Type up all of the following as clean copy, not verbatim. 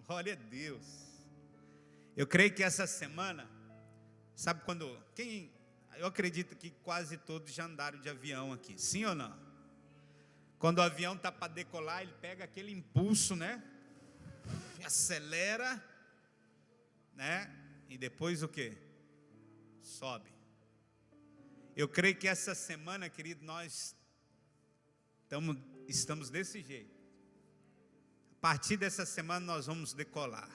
Glória a Deus. Eu creio que essa semana, sabe quando, eu acredito que quase todos já andaram de avião aqui, sim ou não? Quando o avião está para decolar, ele pega aquele impulso, né? Acelera, né? E depois o quê? Sobe. Eu creio que essa semana, querido, nós estamos desse jeito. A partir dessa semana nós vamos decolar.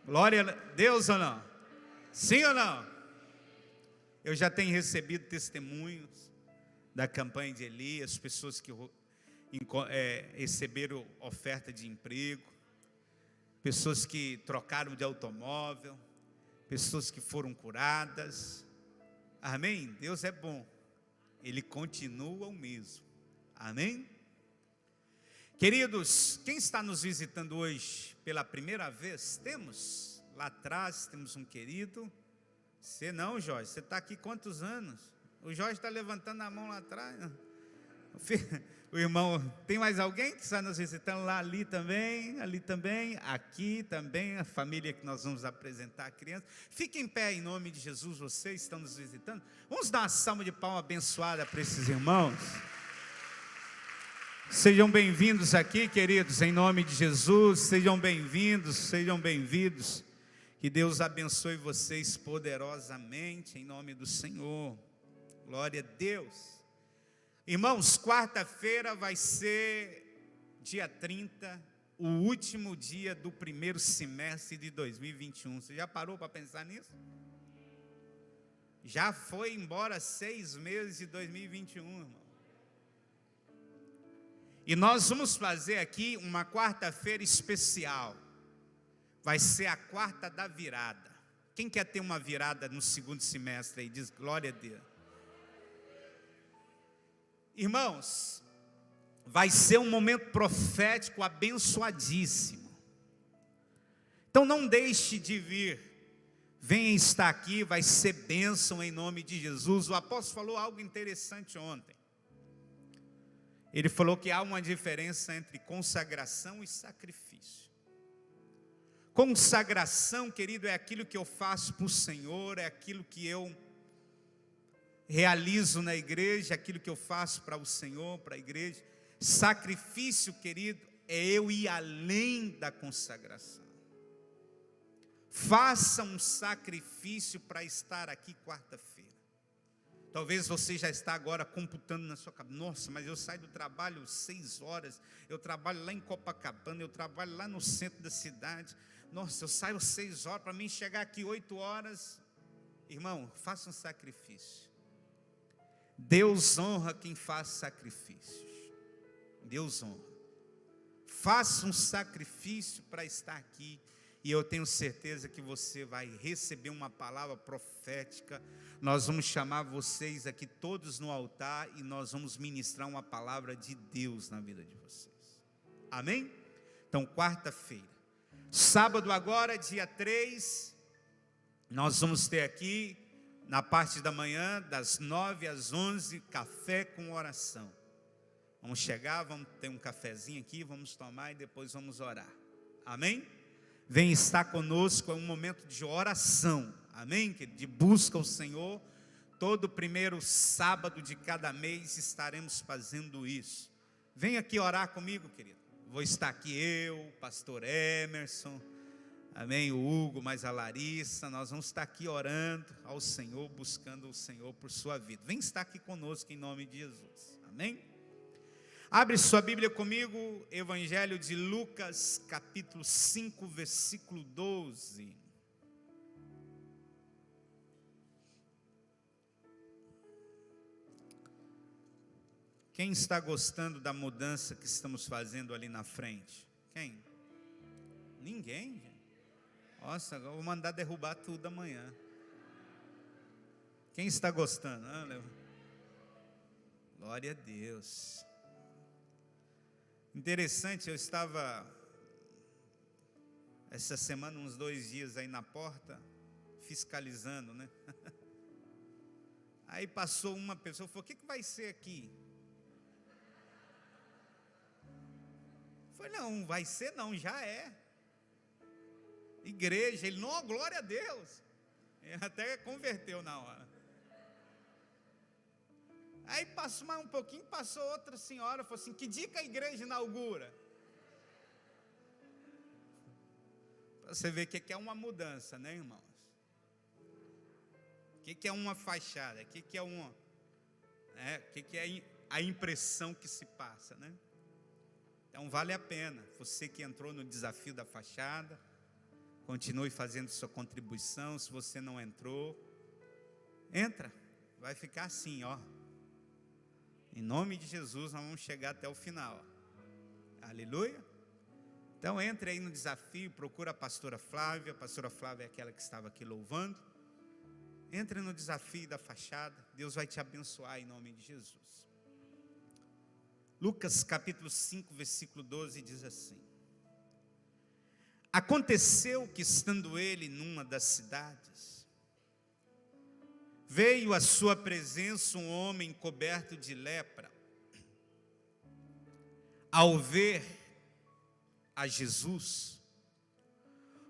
Glória a Deus ou não? Sim ou não? Eu já tenho recebido testemunhos da campanha de Elias, pessoas que receberam oferta de emprego, pessoas que trocaram de automóvel, pessoas que foram curadas. Amém? Deus é bom, Ele continua o mesmo. Amém? Queridos, quem está nos visitando hoje pela primeira vez? Temos lá atrás, temos um querido. Você não, Jorge, você está aqui quantos anos? O Jorge está levantando a mão lá atrás. O irmão, tem mais alguém que está nos visitando lá, ali também, aqui também, a família que nós vamos apresentar a criança. Fiquem em pé em nome de Jesus, vocês estão nos visitando. Vamos dar uma salva de palmas abençoada para esses irmãos. Sejam bem-vindos aqui, queridos, em nome de Jesus, sejam bem-vindos. Que Deus abençoe vocês poderosamente, em nome do Senhor. Glória a Deus. Irmãos, quarta-feira vai ser dia 30, o último dia do primeiro semestre de 2021. Você já parou para pensar nisso? Já foi embora 6 meses de 2021, irmão. E nós vamos fazer aqui uma quarta-feira especial. Vai ser a quarta da virada. Quem quer ter uma virada no segundo semestre aí? Diz glória a Deus. Irmãos, vai ser um momento profético abençoadíssimo. Então não deixe de vir. Venha estar aqui, vai ser bênção em nome de Jesus. O apóstolo falou algo interessante ontem. Ele falou que há uma diferença entre consagração e sacrifício. Consagração, querido, é aquilo que eu faço para o Senhor, é aquilo que eu realizo na igreja, aquilo que eu faço para o Senhor, para a igreja. Sacrifício, querido, é eu ir além da consagração. Faça um sacrifício para estar aqui quarta-feira. Talvez você já está agora computando na sua cabeça, nossa, mas eu saio do trabalho 6 horas, eu trabalho lá em Copacabana, eu trabalho lá no centro da cidade, nossa, eu saio 6 horas, para mim chegar aqui 8 horas, irmão, faça um sacrifício. Deus honra quem faz sacrifícios, Deus honra. Faça um sacrifício para estar aqui, e eu tenho certeza que você vai receber uma palavra profética. Nós vamos chamar vocês aqui todos no altar e nós vamos ministrar uma palavra de Deus na vida de vocês. Amém? Então, quarta-feira. Sábado agora, dia 3, nós vamos ter aqui, na parte da manhã, das 9 às 11, café com oração. Vamos chegar, vamos ter um cafezinho aqui, vamos tomar e depois vamos orar. Amém? Vem estar conosco, é um momento de oração, amém? De busca ao Senhor. Todo primeiro sábado de cada mês estaremos fazendo isso. Vem aqui orar comigo, querido. Vou estar aqui eu, o pastor Emerson, amém? O Hugo, mais a Larissa. Nós vamos estar aqui orando ao Senhor, buscando o Senhor por sua vida. Vem estar aqui conosco em nome de Jesus, amém? Abre sua Bíblia comigo, Evangelho de Lucas, capítulo 5, versículo 12. Quem está gostando da mudança que estamos fazendo ali na frente? Quem? Ninguém. Nossa, eu vou mandar derrubar tudo amanhã. Quem está gostando? Glória a Deus. Interessante, eu estava essa semana, uns 2 dias aí na porta, fiscalizando, né? Aí passou uma pessoa e falou, o que vai ser aqui? Eu falei, não vai ser não, já é. igreja. Ele, não, glória a Deus. Ele até converteu na hora. Aí passou mais um pouquinho, passou outra senhora, falou assim, que dia que a igreja inaugura? Para você ver o que é uma mudança, né, irmãos? O que é uma fachada? O que é uma... o que é a impressão que se passa, né? Então vale a pena, você que entrou no desafio da fachada, continue fazendo sua contribuição. Se você não entrou, entra, vai ficar assim, ó. Em nome de Jesus, nós vamos chegar até o final. Aleluia. Então entre aí no desafio, procura a pastora Flávia é aquela que estava aqui louvando. Entre no desafio da fachada, Deus vai te abençoar em nome de Jesus. Lucas capítulo 5, versículo 12 diz assim: aconteceu que, estando ele numa das cidades, veio à sua presença um homem coberto de lepra. Ao ver a Jesus,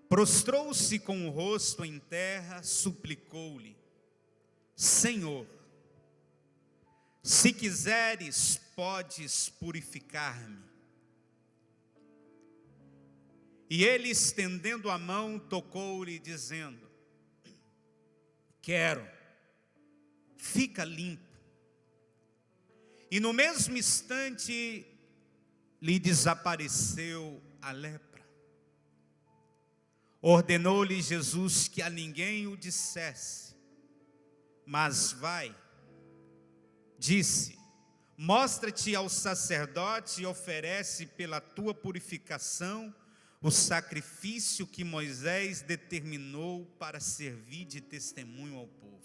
prostrou-se com o rosto em terra, suplicou-lhe: Senhor, se quiseres, podes purificar-me. E ele, estendendo a mão, tocou-lhe, dizendo: quero, fica limpo. E no mesmo instante lhe desapareceu a lepra. Ordenou-lhe Jesus que a ninguém o dissesse, mas vai, disse: mostra-te ao sacerdote e oferece pela tua purificação o sacrifício que Moisés determinou para servir de testemunho ao povo.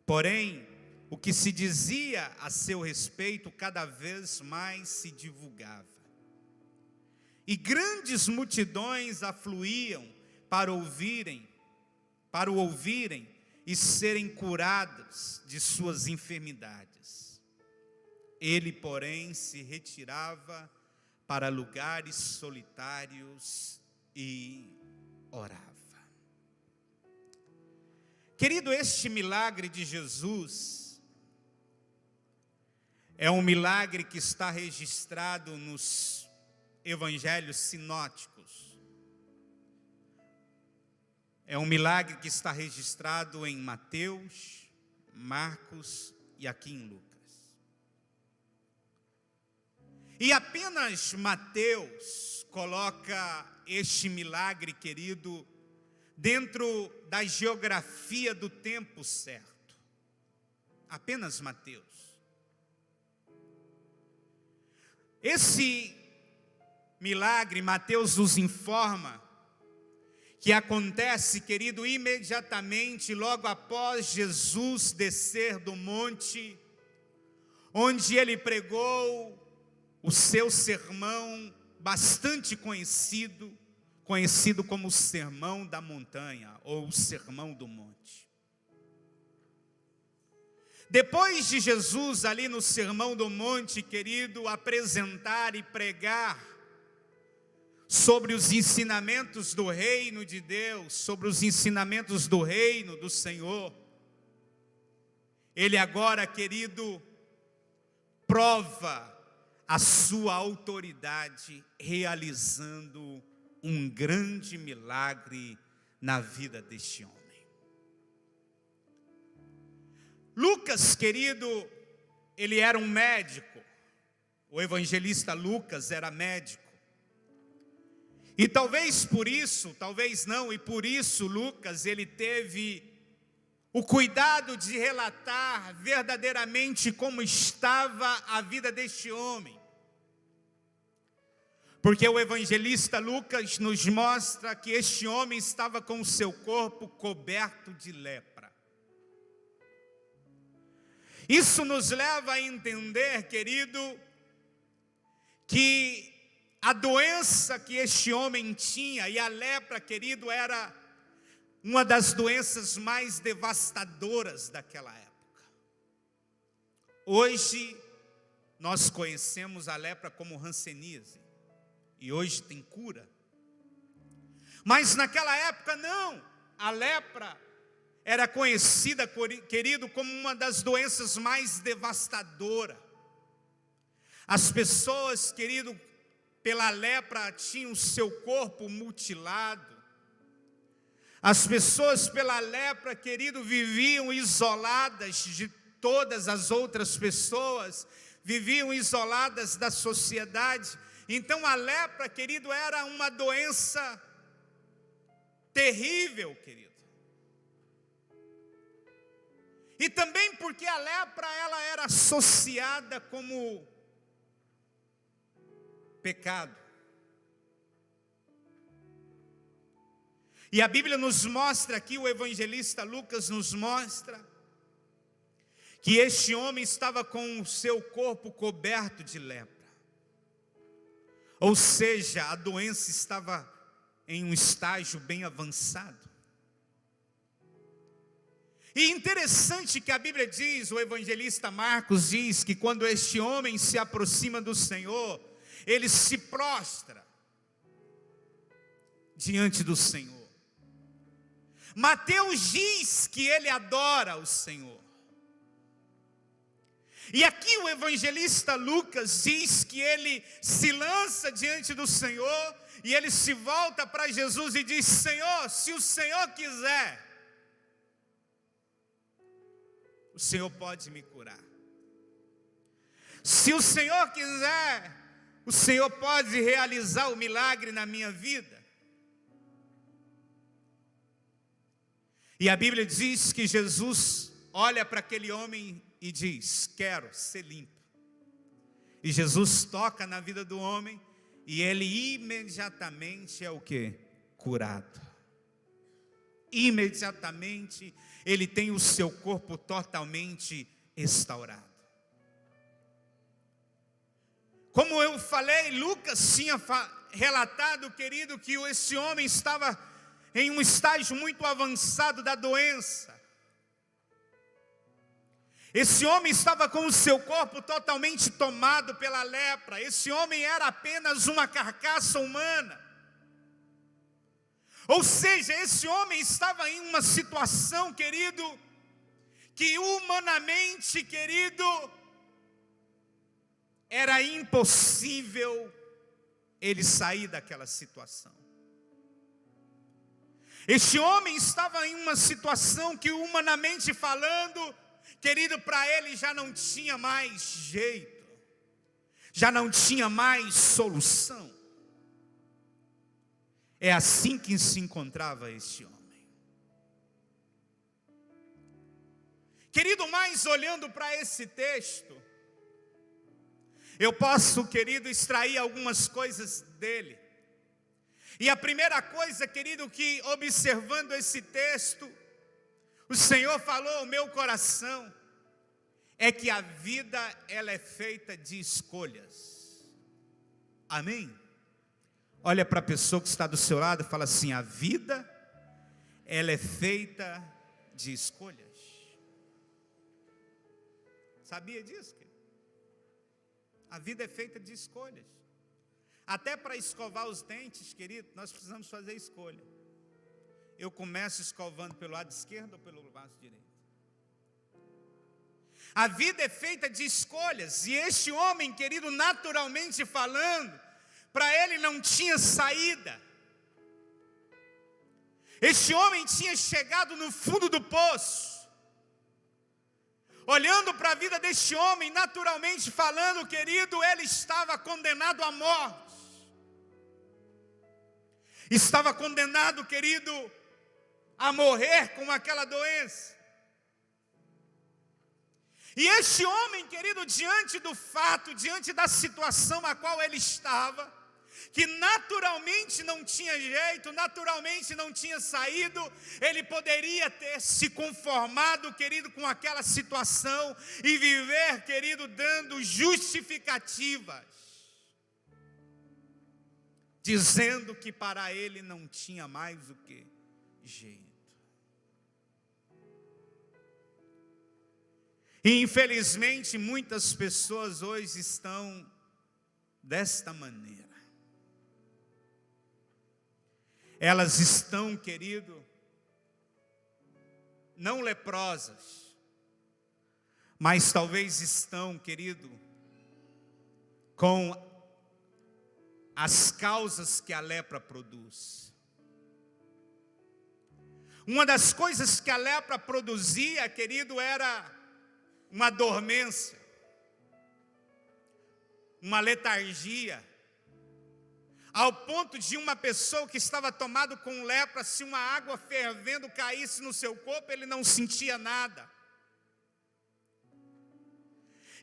Porém, o que se dizia a seu respeito cada vez mais se divulgava. E grandes multidões afluíam para o ouvirem e serem curados de suas enfermidades. Ele, porém, se retirava para lugares solitários e orava. Querido, este milagre de Jesus é um milagre que está registrado nos evangelhos sinóticos. É um milagre que está registrado em Mateus, Marcos e aqui em Lucas. E apenas Mateus coloca este milagre, querido, dentro da geografia do tempo certo. Apenas Mateus. Esse milagre, Mateus nos informa que acontece, querido, imediatamente logo após Jesus descer do monte, onde ele pregou o seu sermão bastante conhecido como o Sermão da Montanha, ou o Sermão do Monte. Depois de Jesus ali no Sermão do Monte, querido, apresentar e pregar sobre os ensinamentos do reino de Deus, sobre os ensinamentos do reino do Senhor, ele agora, querido, prova a sua autoridade realizando um grande milagre na vida deste homem. Lucas, querido, ele era um médico. O evangelista Lucas era médico. E talvez por isso, talvez não, e por isso Lucas, ele teve o cuidado de relatar verdadeiramente como estava a vida deste homem. Porque o evangelista Lucas nos mostra que este homem estava com o seu corpo coberto de lepra. Isso nos leva a entender, querido, que a doença que este homem tinha, e a lepra, querido, era uma das doenças mais devastadoras daquela época. Hoje, nós conhecemos a lepra como hanseníase, e hoje tem cura. Mas naquela época não, a lepra era conhecida, querido, como uma das doenças mais devastadoras. As pessoas, querido, pela lepra tinham o seu corpo mutilado. As pessoas pela lepra, querido, viviam isoladas de todas as outras pessoas, viviam isoladas da sociedade. Então a lepra, querido, era uma doença terrível, querido. E também porque a lepra, ela era associada como pecado. E a Bíblia nos mostra aqui, o evangelista Lucas nos mostra, que este homem estava com o seu corpo coberto de lepra. Ou seja, a doença estava em um estágio bem avançado. E interessante que a Bíblia diz, o evangelista Marcos diz, que quando este homem se aproxima do Senhor, ele se prostra diante do Senhor. Mateus diz que ele adora o Senhor. E aqui o evangelista Lucas diz que ele se lança diante do Senhor e ele se volta para Jesus e diz: Senhor, se o Senhor quiser, o Senhor pode me curar. Se o Senhor quiser, o Senhor pode realizar o milagre na minha vida. E a Bíblia diz que Jesus olha para aquele homem e diz: quero ser limpo. E Jesus toca na vida do homem e ele imediatamente é o quê? Curado. Imediatamente ele tem o seu corpo totalmente restaurado. Como eu falei, Lucas tinha relatado, querido, que esse homem estava em um estágio muito avançado da doença. Esse homem estava com o seu corpo totalmente tomado pela lepra. Esse homem era apenas uma carcaça humana. Ou seja, esse homem estava em uma situação, querido, que humanamente, querido, era impossível ele sair daquela situação. Este homem estava em uma situação que, humanamente falando, querido, para ele já não tinha mais jeito, já não tinha mais solução. É assim que se encontrava este homem. Querido, mas olhando para esse texto, eu posso, querido, extrair algumas coisas dele. E a primeira coisa, querido, que observando esse texto, o Senhor falou ao meu coração, é que a vida, ela é feita de escolhas. Amém? Olha para a pessoa que está do seu lado e fala assim: a vida, ela é feita de escolhas. Sabia disso, querido? A vida é feita de escolhas. Até para escovar os dentes, querido, nós precisamos fazer escolha. Eu começo escovando pelo lado esquerdo ou pelo lado direito? A vida é feita de escolhas. E este homem, querido, naturalmente falando, para ele não tinha saída. Este homem tinha chegado no fundo do poço. Olhando para a vida deste homem, naturalmente falando, querido, ele estava condenado à morte. Estava condenado, querido, a morrer com aquela doença. E este homem, querido, diante do fato, diante da situação a qual ele estava, que naturalmente não tinha jeito, naturalmente não tinha saído, ele poderia ter se conformado, querido, com aquela situação e viver, querido, dando justificativas, dizendo que para ele não tinha mais o que jeito. E infelizmente muitas pessoas hoje estão desta maneira. elas estão, querido, não leprosas, mas talvez estão, querido, com as causas que a lepra produz. Uma das coisas que a lepra produzia, querido, era uma dormência, uma letargia, ao ponto de uma pessoa que estava tomado com lepra, se uma água fervendo caísse no seu corpo, ele não sentia nada.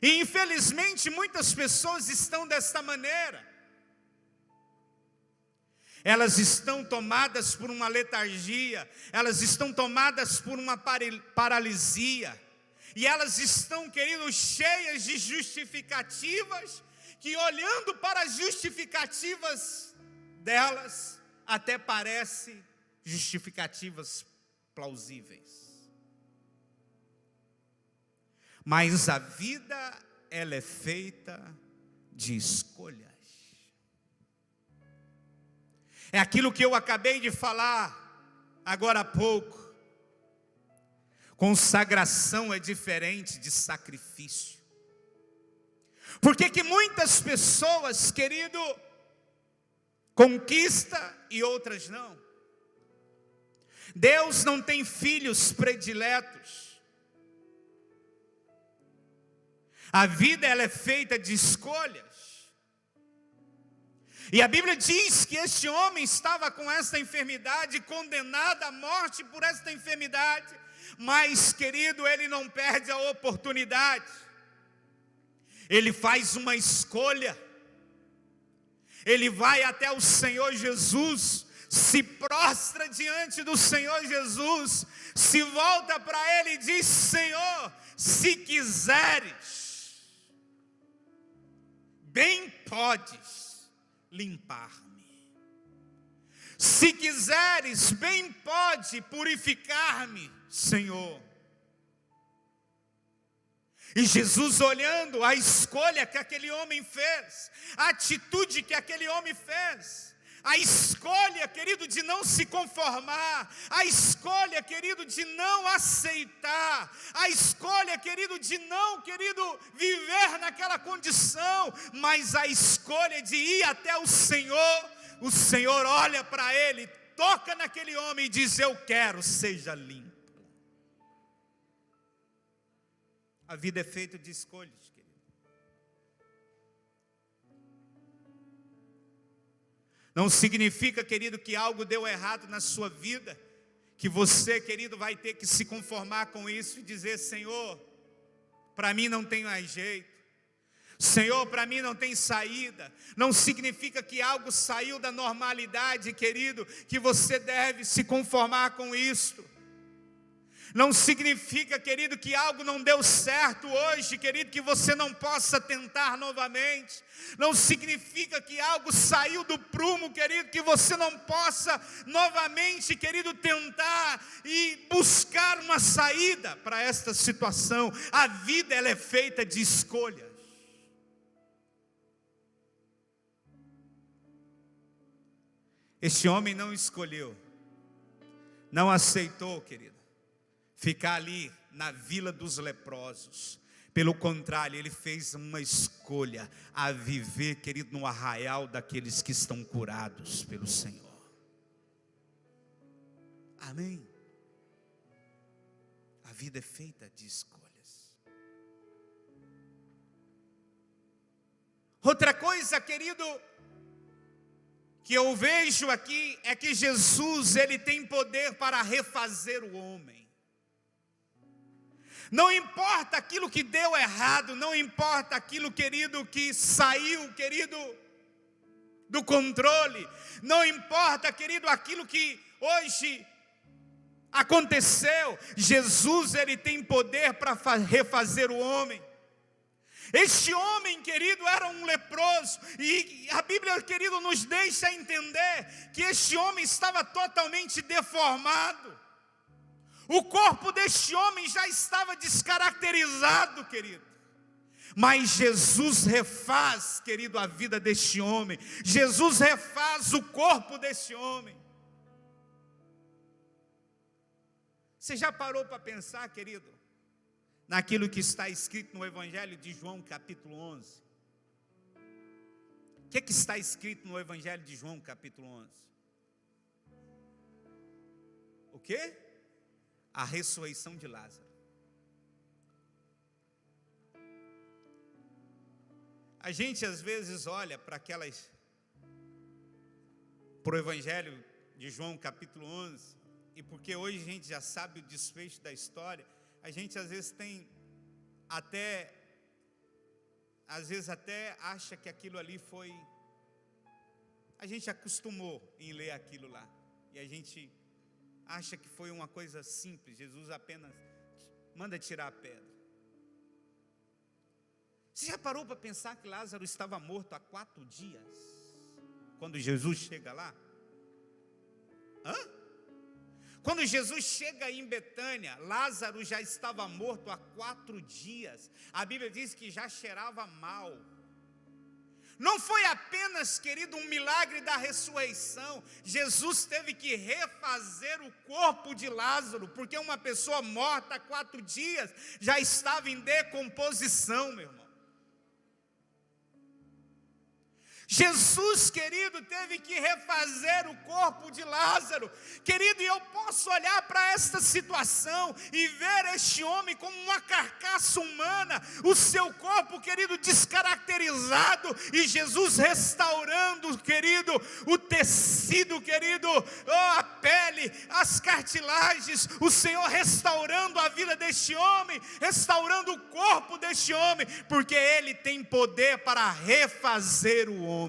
E infelizmente muitas pessoas estão desta maneira. Elas estão tomadas por uma letargia, elas estão tomadas por uma paralisia, e elas estão, queridos, cheias de justificativas, que olhando para as justificativas delas, até parece justificativas plausíveis. Mas a vida, ela é feita de escolhas. É aquilo que eu acabei de falar agora há pouco. Consagração é diferente de sacrifício. Por que muitas pessoas, querido, conquista e outras não? Deus não tem filhos prediletos. A vida, ela é feita de escolhas. E a Bíblia diz que este homem estava com esta enfermidade, condenado à morte por esta enfermidade, mas, querido, ele não perde a oportunidade. Ele faz uma escolha. Ele vai até o Senhor Jesus, se prostra diante do Senhor Jesus, se volta para Ele e diz: Senhor, se quiseres, bem podes limpar-me. Se quiseres, bem pode purificar-me, Senhor. E Jesus, olhando a escolha que aquele homem fez, a atitude que aquele homem fez, a escolha, querido, de não se conformar, a escolha, querido, de não aceitar, a escolha, querido, de não, querido, viver naquela condição, mas a escolha de ir até o Senhor olha para ele, toca naquele homem e diz: eu quero, seja limpo. A vida é feita de escolhas, querido. Não significa, querido, que algo deu errado na sua vida, que você, querido, vai ter que se conformar com isso e dizer: Senhor, para mim não tem mais jeito. Senhor, para mim não tem saída. Não significa que algo saiu da normalidade, querido, que você deve se conformar com isso. Não significa, querido, que algo não deu certo hoje, querido, que você não possa tentar novamente. Não significa que algo saiu do prumo, querido, que você não possa novamente, querido, tentar e buscar uma saída para esta situação. A vida, ela é feita de escolhas. Este homem não escolheu, não aceitou, querido, ficar ali na vila dos leprosos. Pelo contrário, ele fez uma escolha a viver, querido, no arraial daqueles que estão curados pelo Senhor. Amém? A vida é feita de escolhas. Outra coisa, querido, que eu vejo aqui é que Jesus, ele tem poder para refazer o homem. Não importa aquilo que deu errado, não importa aquilo, querido, que saiu, querido, do controle, não importa, querido, aquilo que hoje aconteceu, Jesus, ele tem poder para refazer o homem. Este homem, querido, era um leproso, e a Bíblia, querido, nos deixa entender que este homem estava totalmente deformado. O corpo deste homem já estava descaracterizado, querido. Mas Jesus refaz, querido, a vida deste homem. Jesus refaz o corpo deste homem. Você já parou para pensar, querido, naquilo que está escrito no Evangelho de João, capítulo 11? O que está escrito no Evangelho de João, capítulo 11? O quê? A ressurreição de Lázaro. A gente às vezes olha para o Evangelho de João, capítulo 11, e porque hoje a gente já sabe o desfecho da história, a gente às vezes até acha que aquilo ali foi, a gente acostumou em ler aquilo lá, e a gente acha que foi uma coisa simples, Jesus apenas manda tirar a pedra. Você já parou para pensar que Lázaro estava morto há 4 dias, quando Jesus chega lá? Quando Jesus chega em Betânia, Lázaro já estava morto há 4 dias. A Bíblia diz que já cheirava mal. Não foi apenas, querido, um milagre da ressurreição. Jesus teve que refazer o corpo de Lázaro, porque uma pessoa morta há 4 dias já estava em decomposição, meu irmão. Jesus, querido, teve que refazer o corpo de Lázaro. Querido, e eu posso olhar para esta situação e ver este homem como uma carcaça humana, o seu corpo, querido, descaracterizado, e Jesus restaurando, querido, o tecido, querido, a pele, as cartilagens, o Senhor restaurando a vida deste homem, restaurando o corpo deste homem, porque Ele tem poder para refazer o homem.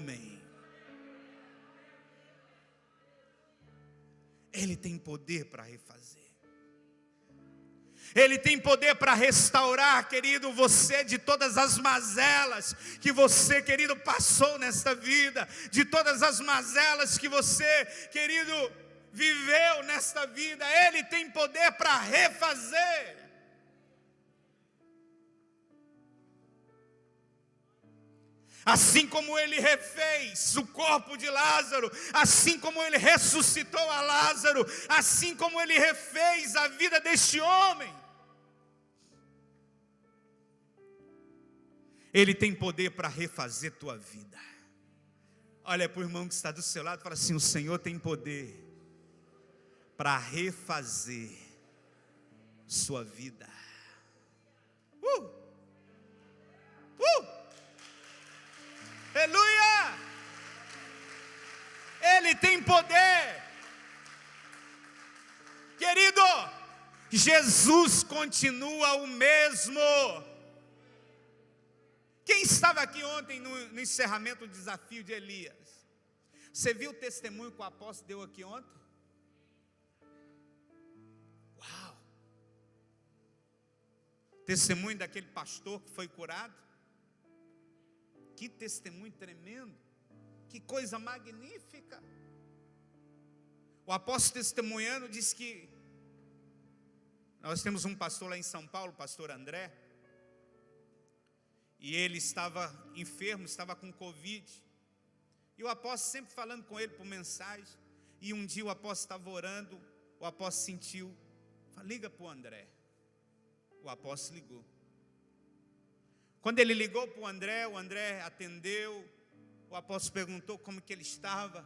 Ele tem poder para refazer. Ele tem poder para restaurar, querido, você de todas as mazelas que você, querido, passou nesta vida, de todas as mazelas que você, querido, viveu nesta vida. Ele tem poder para refazer. Assim como Ele refez o corpo de Lázaro, assim como Ele ressuscitou a Lázaro, assim como Ele refez a vida deste homem, Ele tem poder para refazer tua vida. Olha para o irmão que está do seu lado e fala assim: o Senhor tem poder para refazer sua vida. Aleluia! Ele tem poder. Querido, Jesus continua o mesmo. Quem estava aqui ontem no encerramento do desafio de Elias? Você viu o testemunho que o apóstolo deu aqui ontem? Uau! Testemunho daquele pastor que foi curado. Que testemunho tremendo, que coisa magnífica. O apóstolo testemunhando diz que nós temos um pastor lá em São Paulo, o pastor André, e ele estava enfermo, estava com Covid, e o apóstolo sempre falando com ele por mensagem, e um dia o apóstolo estava orando, o apóstolo sentiu, falou: liga para o André. O apóstolo ligou. Quando ele ligou para o André atendeu, o apóstolo perguntou como que ele estava,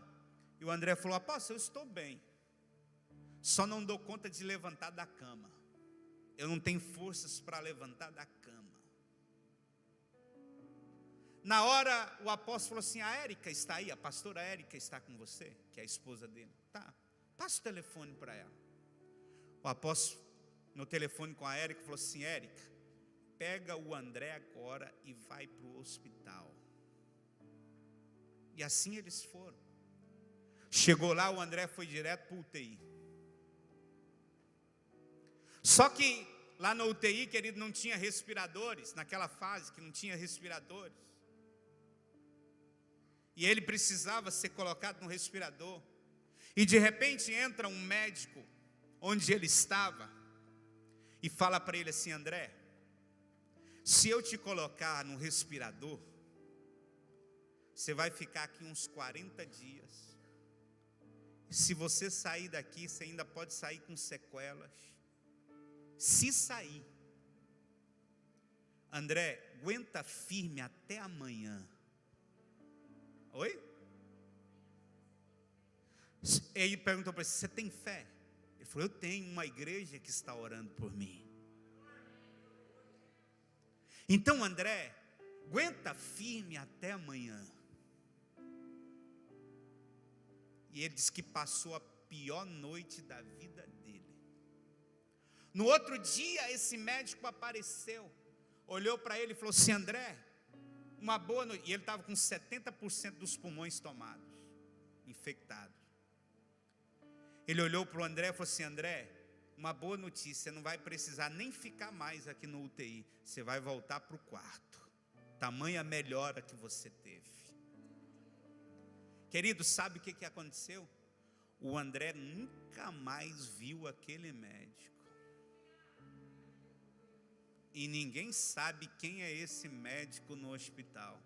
e o André falou: apóstolo, eu estou bem, só não dou conta de levantar da cama, eu não tenho forças para levantar da cama. Na hora o apóstolo falou assim: a Érica está aí, a pastora Érica está com você, que é a esposa dele. Tá, passa o telefone para ela. O apóstolo no telefone com a Érica falou assim: Érica, pega o André agora e vai para o hospital. E assim eles foram. Chegou lá, o André foi direto para o UTI. Só que lá no UTI, querido, não tinha respiradores. Naquela fase que não tinha respiradores. E ele precisava ser colocado no respirador. E de repente entra um médico onde ele estava e fala para ele assim: André, se eu te colocar no respirador, você vai ficar aqui uns 40 dias. Se você sair daqui, você ainda pode sair com sequelas. Se sair, André, aguenta firme até amanhã. Oi? Ele perguntou para ele: você tem fé? Ele falou: eu tenho uma igreja que está orando por mim. Então, André, aguenta firme até amanhã. E ele disse que passou a pior noite da vida dele. No outro dia, esse médico apareceu, olhou para ele e falou assim: André, uma boa noite. E ele estava com 70% dos pulmões tomados, infectados. Ele olhou para o André e falou assim: André, uma boa notícia, você não vai precisar nem ficar mais aqui no UTI, você vai voltar para o quarto. Tamanha melhora que você teve. Querido, sabe o que aconteceu? O André nunca mais viu aquele médico. E ninguém sabe quem é esse médico no hospital.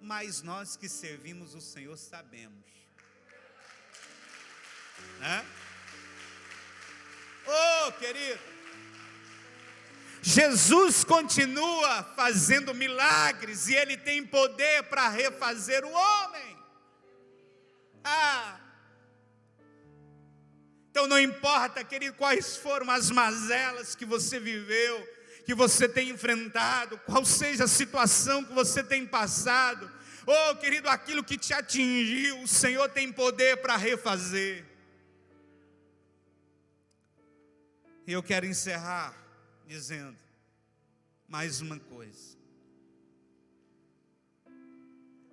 Mas nós que servimos o Senhor sabemos. Né? Oh, querido, Jesus continua fazendo milagres e Ele tem poder para refazer o homem. Então não importa, querido, quais foram as mazelas que você viveu, que você tem enfrentado, qual seja a situação que você tem passado, oh, querido, aquilo que te atingiu, o Senhor tem poder para refazer. E eu quero encerrar dizendo mais uma coisa.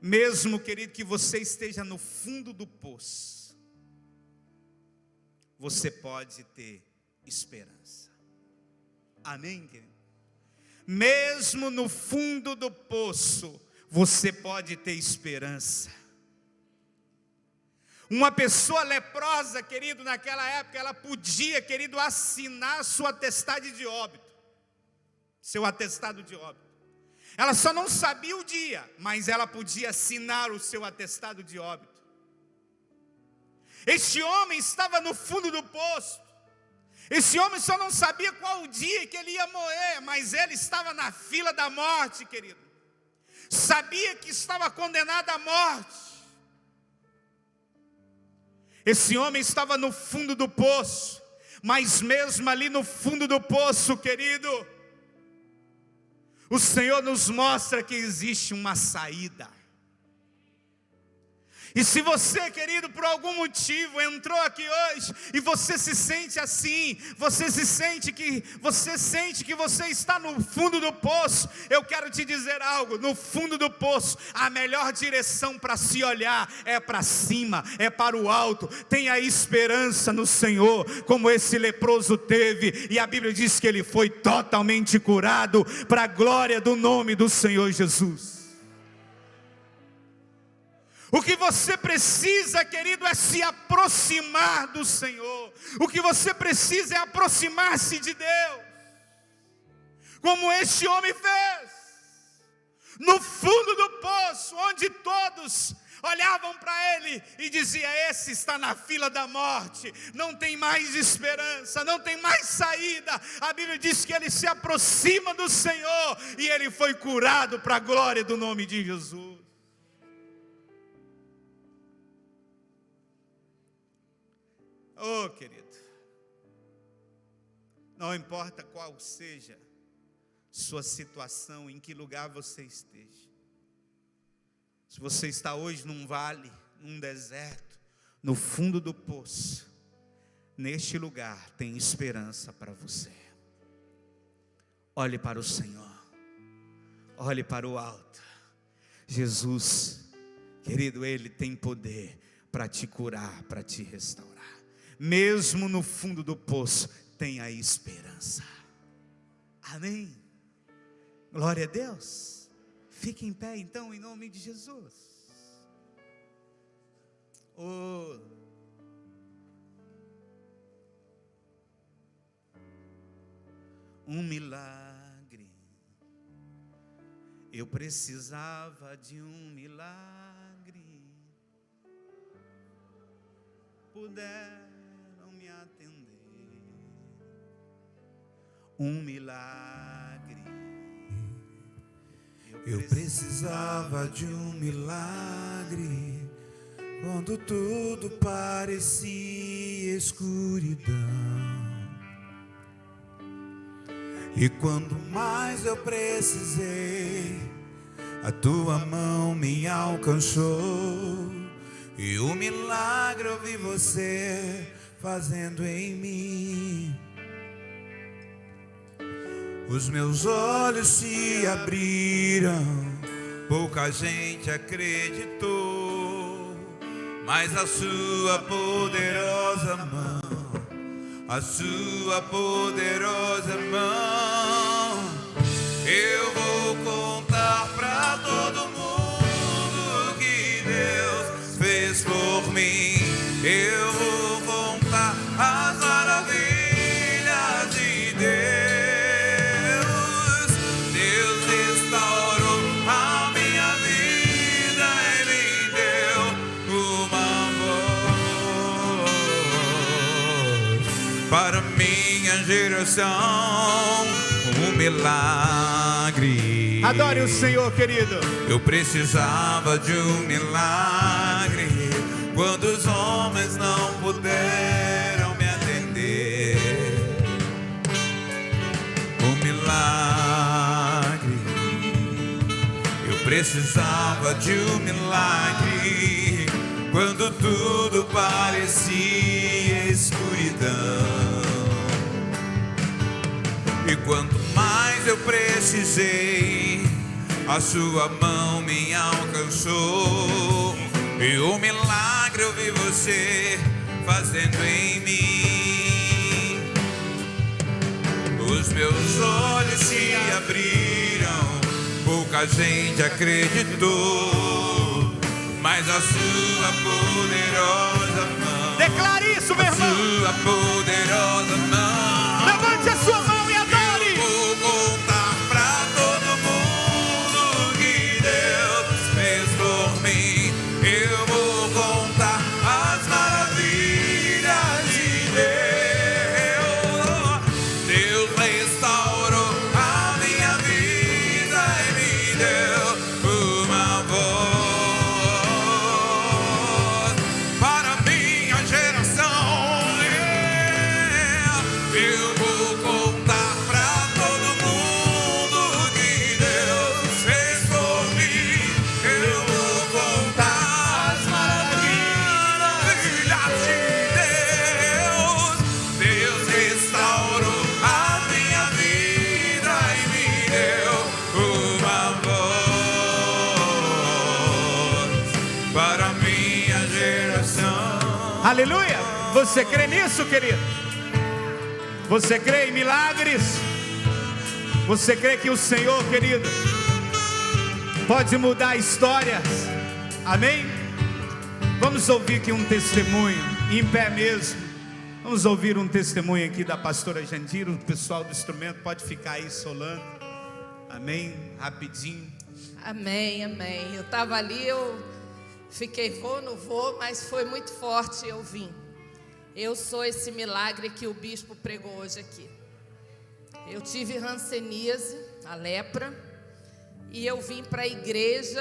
Mesmo, querido, que você esteja no fundo do poço, você pode ter esperança. Amém, querido? Mesmo no fundo do poço, você pode ter esperança. Uma pessoa leprosa, querido, naquela época, ela podia, querido, assinar sua atestado de óbito. Seu atestado de óbito. Ela só não sabia o dia, mas ela podia assinar o seu atestado de óbito. Este homem estava no fundo do poço. Esse homem só não sabia qual o dia que ele ia morrer, mas ele estava na fila da morte, querido. Sabia que estava condenado à morte. Esse homem estava no fundo do poço, mas mesmo ali no fundo do poço, querido, o Senhor nos mostra que existe uma saída. E se você, querido, por algum motivo entrou aqui hoje e você se sente assim, você sente que você está no fundo do poço, eu quero te dizer algo: no fundo do poço, a melhor direção para se olhar é para cima, é para o alto. Tenha esperança no Senhor, como esse leproso teve, e a Bíblia diz que ele foi totalmente curado, para a glória do nome do Senhor Jesus. O que você precisa, querido, é se aproximar do Senhor. O que você precisa é aproximar-se de Deus, como este homem fez, no fundo do poço, onde todos olhavam para ele e diziam: esse está na fila da morte, não tem mais esperança, não tem mais saída. A Bíblia diz que ele se aproxima do Senhor e ele foi curado, para a glória do nome de Jesus. Oh, querido, não importa qual seja sua situação, em que lugar você esteja. Se você está hoje num vale, num deserto, no fundo do poço, neste lugar tem esperança para você. Olhe para o Senhor, olhe para o alto. Jesus, querido, Ele tem poder para te curar, para te restaurar. Mesmo no fundo do poço, tenha esperança. Amém? Glória a Deus. Fique em pé então, em nome de Jesus. Oh. Um milagre. Eu precisava de um milagre. Puderam me atender. um milagre. Eu precisava de um milagre quando tudo parecia escuridão. E quando mais eu precisei, a tua mão me alcançou. E o milagre eu vi você fazendo em mim. Os meus olhos se abriram, pouca gente acreditou, mas a sua poderosa mão, a sua poderosa mão, eu vou contar pra todo mundo que Deus fez por mim. Eu vou contar as maravilhas de Deus. Deus restaurou a minha vida e me deu uma voz para minha geração, um milagre. Adore o Senhor, querido. Eu precisava de um milagre quando os homens não puderam me atender. Um milagre. Eu precisava de um milagre quando tudo parecia escuridão. E quanto mais eu precisei, a sua mão me alcançou. E o milagre eu vi você fazendo em mim. Os meus olhos se abriram, pouca gente acreditou, mas a sua poderosa mão, Declare isso, meu irmão. a sua poderosa mão, Levante a sua mão e adore. eu vou contar pra todo mundo que Deus fez por mim. Eu vou contar as maravilhas de Deus. Deus restaurou a minha vida e me deu uma voz para minha geração. Eu vou contar pra todo mundo que Deus fez por mim. Eu vou contar as maravilhas de Deus. Deus restaurou a minha vida e me deu uma voz para minha geração. Aleluia. Você crê nisso, querido? Você crê em milagres? Você crê que o Senhor, querido, pode mudar histórias? Amém? Vamos ouvir aqui um testemunho, em pé mesmo. Vamos ouvir um testemunho aqui da pastora Jandira. O pessoal do instrumento pode ficar aí solando. Amém? Rapidinho. Amém, amém. Eu estava ali, eu fiquei, vou, não vou, mas foi muito forte, eu vim. Eu sou esse milagre que o bispo pregou hoje aqui. Eu tive hanseníase, a lepra, e eu vim para a igreja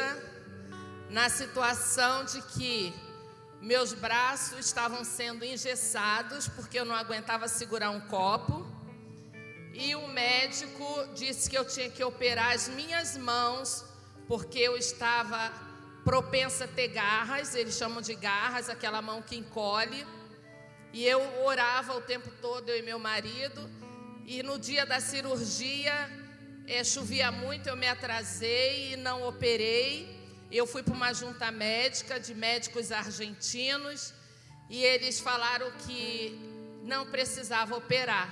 na situação de que meus braços estavam sendo engessados, porque eu não aguentava segurar um copo, e o médico disse que eu tinha que operar as minhas mãos, porque eu estava propensa a ter garras, eles chamam de garras, aquela mão que encolhe. E eu orava o tempo todo, eu e meu marido. E no dia da cirurgia, chovia muito, eu me atrasei e não operei. Eu fui para uma junta médica de médicos argentinos. E eles falaram que não precisava operar,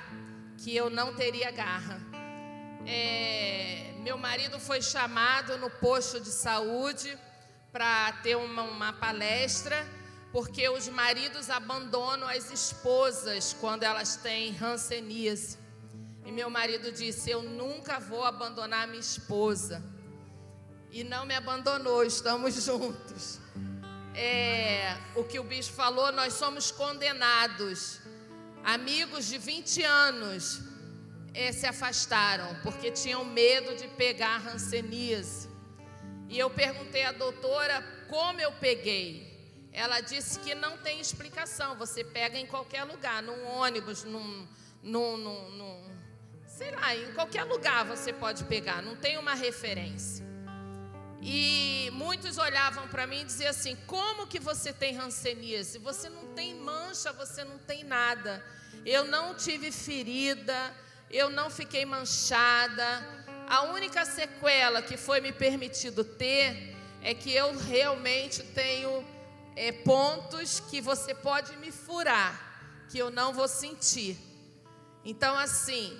que eu não teria garra. Meu marido foi chamado no posto de saúde para ter uma palestra, porque os maridos abandonam as esposas quando elas têm hanseníase. E meu marido disse: eu nunca vou abandonar minha esposa. E não me abandonou, estamos juntos. O que o bispo falou, nós somos condenados. Amigos de 20 anos, se afastaram, porque tinham medo de pegar hanseníase. E eu perguntei à doutora como eu peguei. Ela disse que não tem explicação, você pega em qualquer lugar, num ônibus, sei lá, em qualquer lugar você pode pegar, não tem uma referência. E muitos olhavam para mim e diziam assim: como que você tem hanseníase? Você não tem mancha, você não tem nada. Eu não tive ferida, eu não fiquei manchada. A única sequela que foi me permitido ter é que eu realmente tenho pontos que você pode me furar, que eu não vou sentir. Então, assim,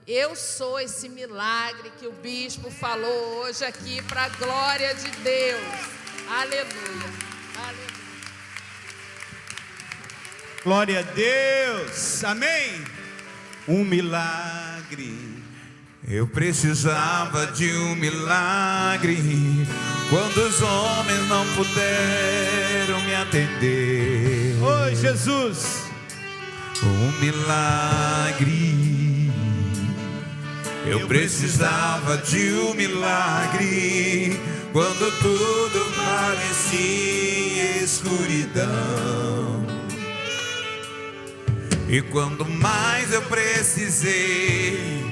eu sou esse milagre que o bispo falou hoje aqui, para a glória de Deus. Aleluia, aleluia. Glória a Deus, amém. Um milagre. Eu precisava de um milagre quando os homens não puderam me atender. Oi, Jesus. Um milagre. Eu precisava de um milagre quando tudo parecia escuridão. E quando mais eu precisei,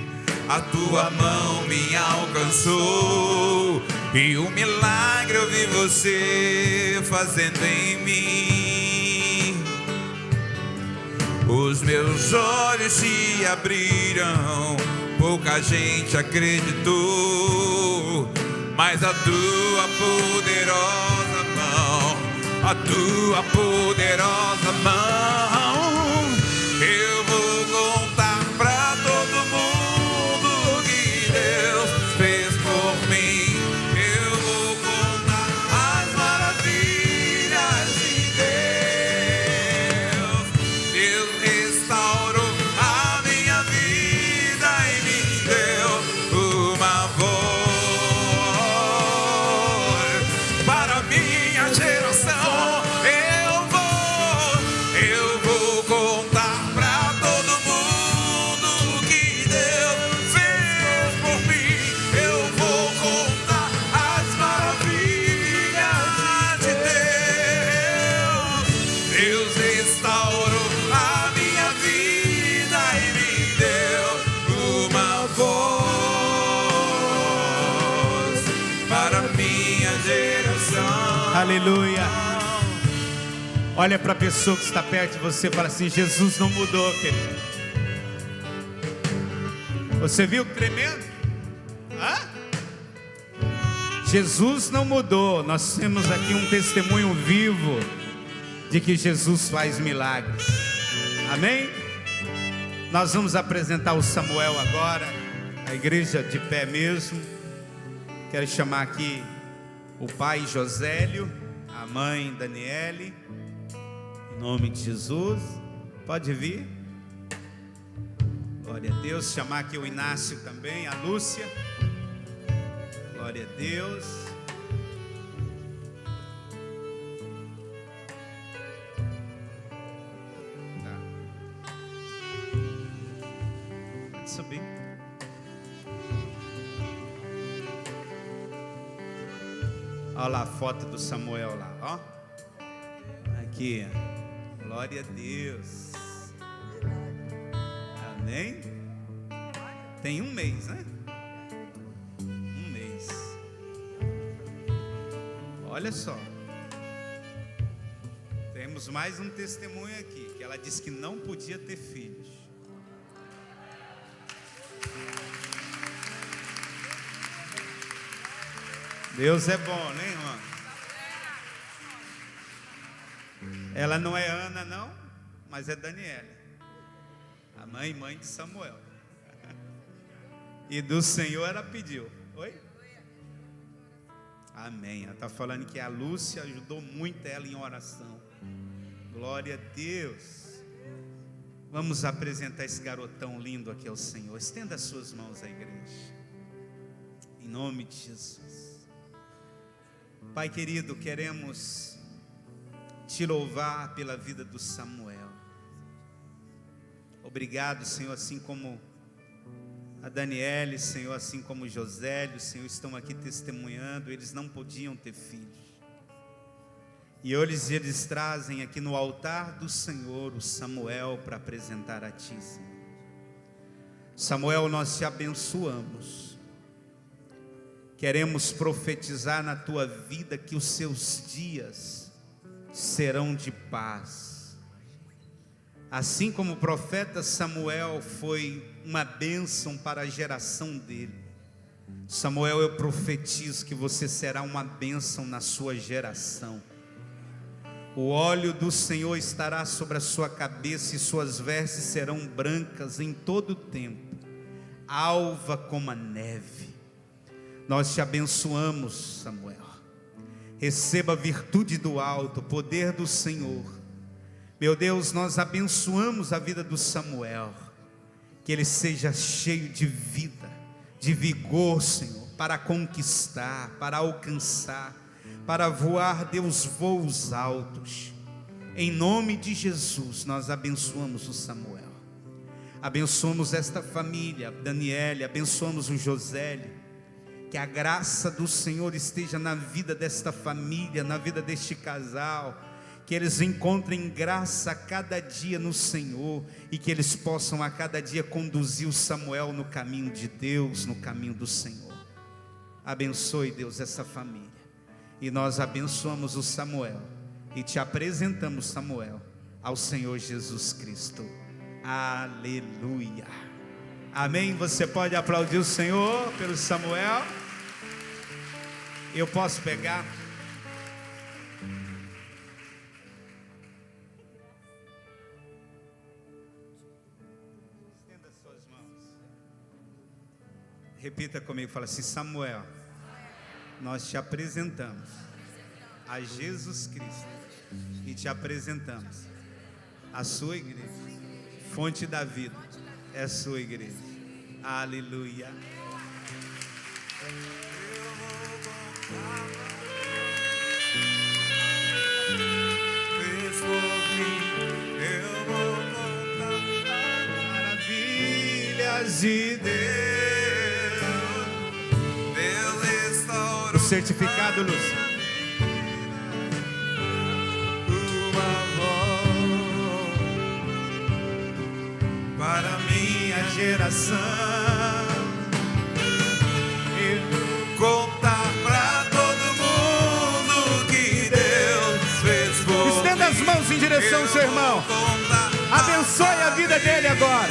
a tua mão me alcançou, e um milagre eu vi você fazendo em mim. Os meus olhos se abriram, pouca gente acreditou, mas a tua poderosa mão, a tua poderosa mão, eu vou contar pra todo mundo que Deus fez por mim. Eu vou contar as maravilhas de Deus. Deus restaurou a minha vida e me deu uma voz para a minha geração. Eu vou contar pra todo mundo que Deus fez por mim. Eu vou contar as maravilhas de Deus. Deus restaurou a minha vida e me deu uma voz para a minha geração. Aleluia. Olha para a pessoa que está perto de você e fala assim: Jesus não mudou, querido. Você viu que tremendo? Hã? Jesus não mudou. Nós temos aqui um testemunho vivo de que Jesus faz milagres. Amém? Nós vamos apresentar o Samuel agora, a igreja de pé mesmo. Quero chamar aqui o pai Josélio, a mãe Daniele. Em nome de Jesus, pode vir. Glória a Deus. Chamar aqui o Inácio também, a Lúcia. Glória a Deus. Tá. Pode subir. Olha lá a foto do Samuel lá, ó. Aqui, glória a Deus. Amém? Tem um mês, né? Um mês. Olha só. Temos mais um testemunho aqui, que ela disse que não podia ter filhos. Deus é bom, né, irmã? Ela não é Ana, não, mas é Daniela, a mãe de Samuel. E do Senhor ela pediu. Oi? Amém. Ela está falando que a Lúcia ajudou muito ela em oração. Glória a Deus. Vamos apresentar esse garotão lindo aqui ao Senhor. Estenda as suas mãos à igreja. Em nome de Jesus. Pai querido, queremos te louvar pela vida do Samuel. Obrigado, Senhor, assim como A Daniele, Senhor, assim como o Josélio, Senhor, estão aqui testemunhando, eles não podiam ter filhos. E hoje eles trazem aqui no altar do Senhor o Samuel para apresentar a Ti, Senhor. Samuel, nós te abençoamos. Queremos profetizar na tua vida que os seus dias serão de paz. Assim como o profeta Samuel foi uma bênção para a geração dele, Samuel, eu profetizo que você será uma bênção na sua geração. O óleo do Senhor estará sobre a sua cabeça e suas vestes serão brancas em todo o tempo, alva como a neve. Nós te abençoamos, Samuel. Receba a virtude do alto, o poder do Senhor. Meu Deus, nós abençoamos a vida do Samuel, que ele seja cheio de vida, de vigor, Senhor, para conquistar, para alcançar, para voar, Deus, voos altos. Em nome de Jesus, nós abençoamos o Samuel. Abençoamos esta família, Daniele, abençoamos o Josélio. Que a graça do Senhor esteja na vida desta família, na vida deste casal. Que eles encontrem graça a cada dia no Senhor. E que eles possam a cada dia conduzir o Samuel no caminho de Deus, no caminho do Senhor. Abençoe, Deus, essa família. E nós abençoamos o Samuel e te apresentamos, Samuel, ao Senhor Jesus Cristo. Aleluia. Amém. Você pode aplaudir o Senhor pelo Samuel. Eu posso pegar. Estenda suas mãos. Repita comigo, fala assim: Samuel, nós te apresentamos a Jesus Cristo e te apresentamos a sua igreja. Fonte da vida é a sua igreja. Aleluia. Eu vou contar Maravilhas de Deus. Deus restaurou O certificado, Lúcio. para minha Geração. contar pra todo mundo que Deus fez por Estenda as mãos em direção ao seu irmão. Abençoe a vida dele agora.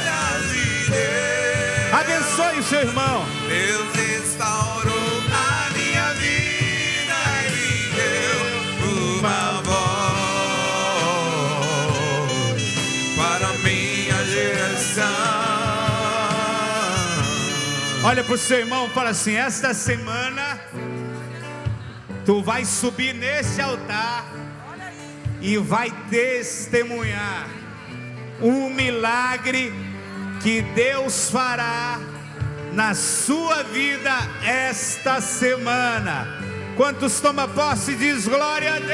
Abençoe o seu irmão. Deus restaurou a minha vida e me deu uma voz para minha geração. Olha para o seu irmão e fala assim: esta semana tu vai subir nesse altar e vai testemunhar um milagre que Deus fará na sua vida esta semana. Quantos toma posse diz glória a Deus?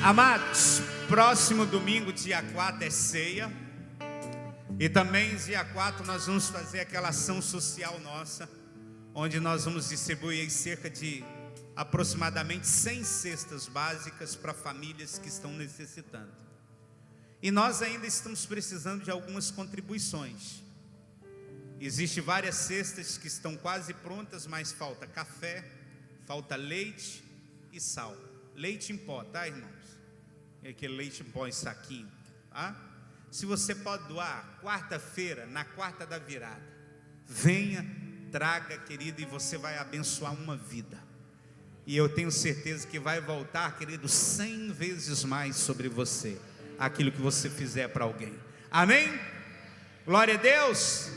Amados, próximo domingo, dia 4, é ceia. E também dia 4 nós vamos fazer aquela ação social nossa, onde nós vamos distribuir cerca de aproximadamente 100 cestas básicas para famílias que estão necessitando. E nós ainda estamos precisando de algumas contribuições. Existem várias cestas que estão quase prontas, mas falta café, falta leite e sal. Leite em pó, tá, irmãos? É aquele leite em pó em saquinho, tá? Se você pode doar, quarta-feira, na quarta da virada, venha, traga, querido, e você vai abençoar uma vida. E eu tenho certeza que vai voltar, querido, 100 vezes mais sobre você, aquilo que você fizer para alguém. Amém? Glória a Deus.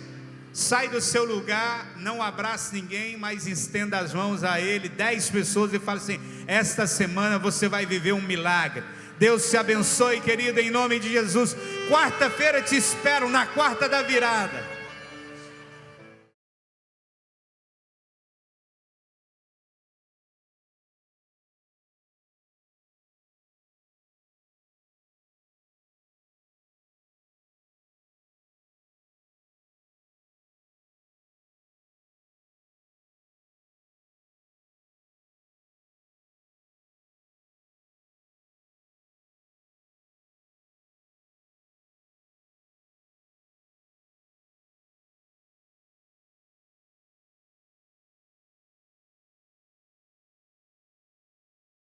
Sai do seu lugar, não abrace ninguém, mas estenda as mãos a Ele, 10 pessoas, e fala assim: esta semana você vai viver um milagre. Deus te abençoe, querido, em nome de Jesus. Quarta-feira te espero na quarta da virada.